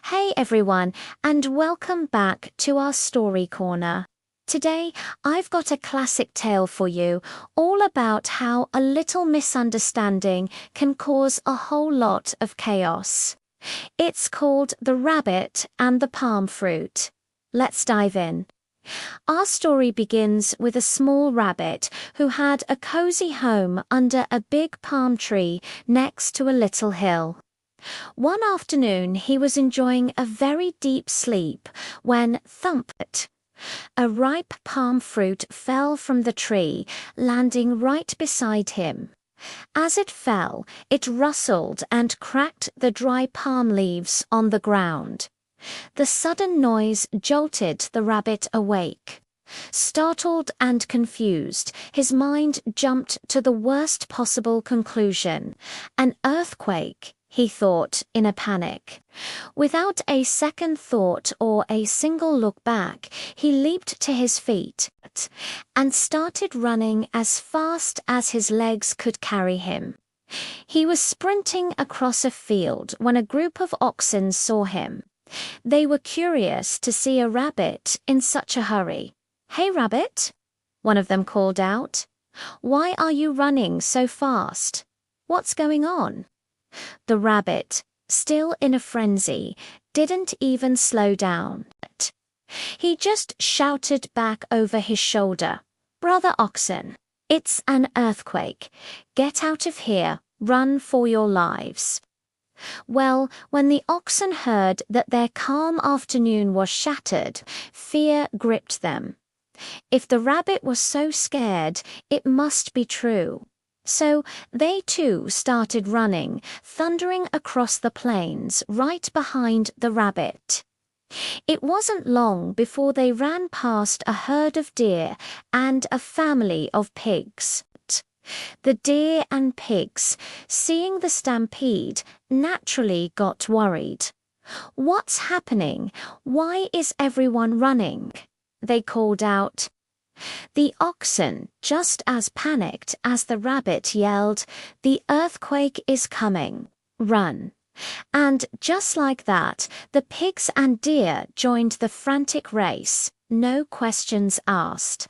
Hey everyone, and welcome back to our story corner. Today, I've got a classic tale for you, all about how a little misunderstanding can cause a whole lot of chaos. It's called The Rabbit and the Palm Fruit. Let's dive in. Our story begins with a small rabbit who had a cozy home under a big palm tree next to a little hill. One afternoon he was enjoying a very deep sleep when thump! A ripe palm fruit fell from the tree, landing right beside him. As it fell, it rustled and cracked the dry palm leaves on the ground. The sudden noise jolted the rabbit awake. Startled and confused, his mind jumped to the worst possible conclusion: an earthquake, he thought in a panic. Without a second thought or a single look back, he leaped to his feet and started running as fast as his legs could carry him. He was sprinting across a field when a group of oxen saw him. They were curious to see a rabbit in such a hurry. "Hey, Rabbit," one of them called out. "Why are you running so fast? What's going on?" The rabbit, still in a frenzy, didn't even slow down. He just shouted back over his shoulder, "Brother Oxen, it's an earthquake. Get out of here, run for your lives." Well, when the oxen heard that their calm afternoon was shattered, fear gripped them. If the rabbit was so scared, it must be true. So they too started running, thundering across the plains right behind the rabbit. It wasn't long before they ran past a herd of deer and a family of pigs. The deer and pigs, seeing the stampede, naturally got worried. "What's happening? Why is everyone running?" they called out. The oxen, just as panicked as the rabbit, yelled, "The earthquake is coming. Run." And just like that, the pigs and deer joined the frantic race, no questions asked.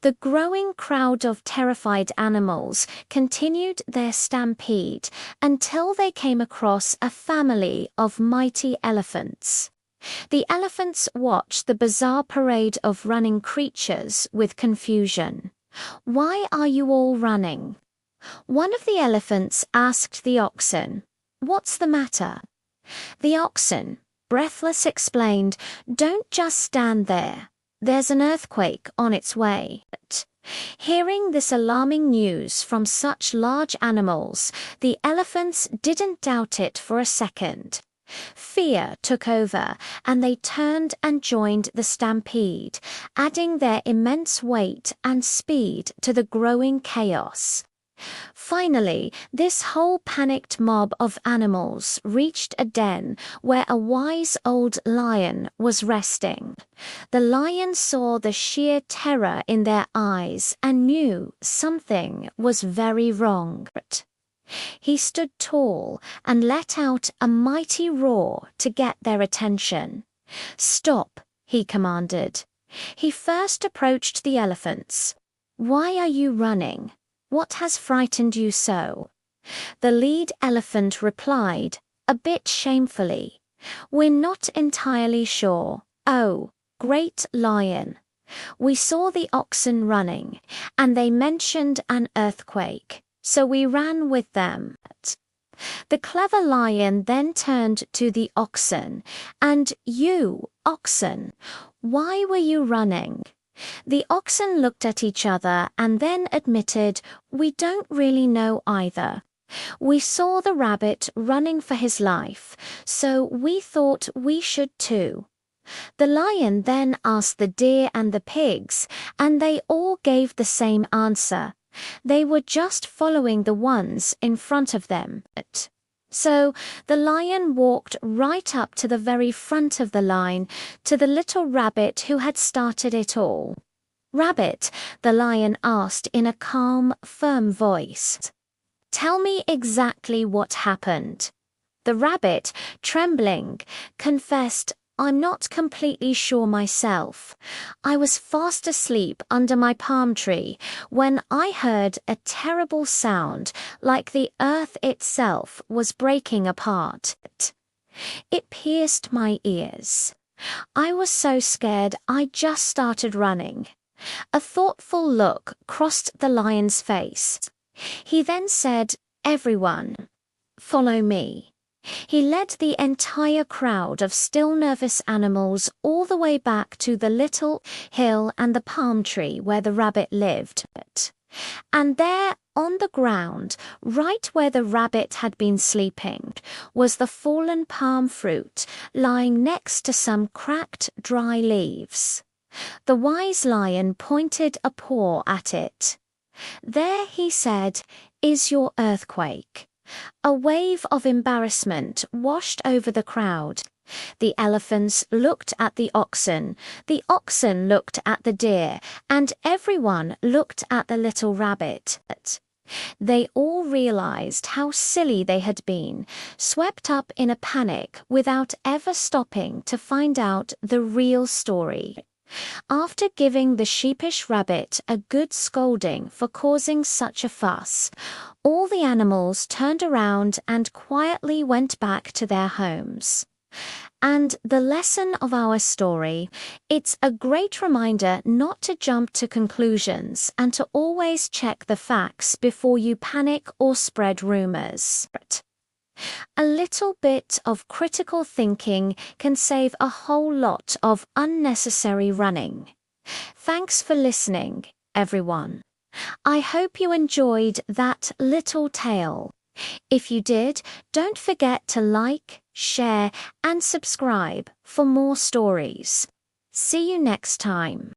The growing crowd of terrified animals continued their stampede until they came across a family of mighty elephants. The elephants watched the bizarre parade of running creatures with confusion. "Why are you all running?" One of the elephants asked the oxen, "What's the matter?" The oxen, breathless, explained, "Don't just stand there. There's an earthquake on its way." Hearing this alarming news from such large animals, the elephants didn't doubt it for a second. Fear took over, and they turned and joined the stampede, adding their immense weight and speed to the growing chaos. Finally, this whole panicked mob of animals reached a den where a wise old lion was resting. The lion saw the sheer terror in their eyes and knew something was very wrong. He stood tall and let out a mighty roar to get their attention. "Stop," he commanded. He first approached the elephants. "Why are you running? What has frightened you so?" The lead elephant replied, a bit shamefully, "We're not entirely sure. Oh, great lion. We saw the oxen running, and they mentioned an earthquake, so we ran with them." The clever lion then turned to the oxen. "And you, oxen, why were you running?" The oxen looked at each other and then admitted, "We don't really know either. We saw the rabbit running for his life, so we thought we should too." The lion then asked the deer and the pigs, and they all gave the same answer. They were just following the ones in front of them. So the lion walked right up to the very front of the line, to the little rabbit who had started it all. "Rabbit," the lion asked in a calm, firm voice, "tell me exactly what happened. The rabbit, trembling, confessed, "I'm not completely sure myself. I was fast asleep under my palm tree when I heard a terrible sound like the earth itself was breaking apart. It pierced my ears. I was so scared I just started running." A thoughtful look crossed the lion's face. He then said, "Everyone, follow me." He led the entire crowd of still nervous animals all the way back to the little hill and the palm tree where the rabbit lived. And there, on the ground, right where the rabbit had been sleeping, was the fallen palm fruit lying next to some cracked, dry leaves. The wise lion pointed a paw at it. "There," he said, "is your earthquake." A wave of embarrassment washed over the crowd. The elephants looked at the oxen looked at the deer, and everyone looked at the little rabbit. They all realized how silly they had been, swept up in a panic without ever stopping to find out the real story. After giving the sheepish rabbit a good scolding for causing such a fuss, all the animals turned around and quietly went back to their homes. And the lesson of our story, it's a great reminder not to jump to conclusions and to always check the facts before you panic or spread rumors. A little bit of critical thinking can save a whole lot of unnecessary running. Thanks for listening, everyone. I hope you enjoyed that little tale. If you did, don't forget to like, share, and subscribe for more stories. See you next time.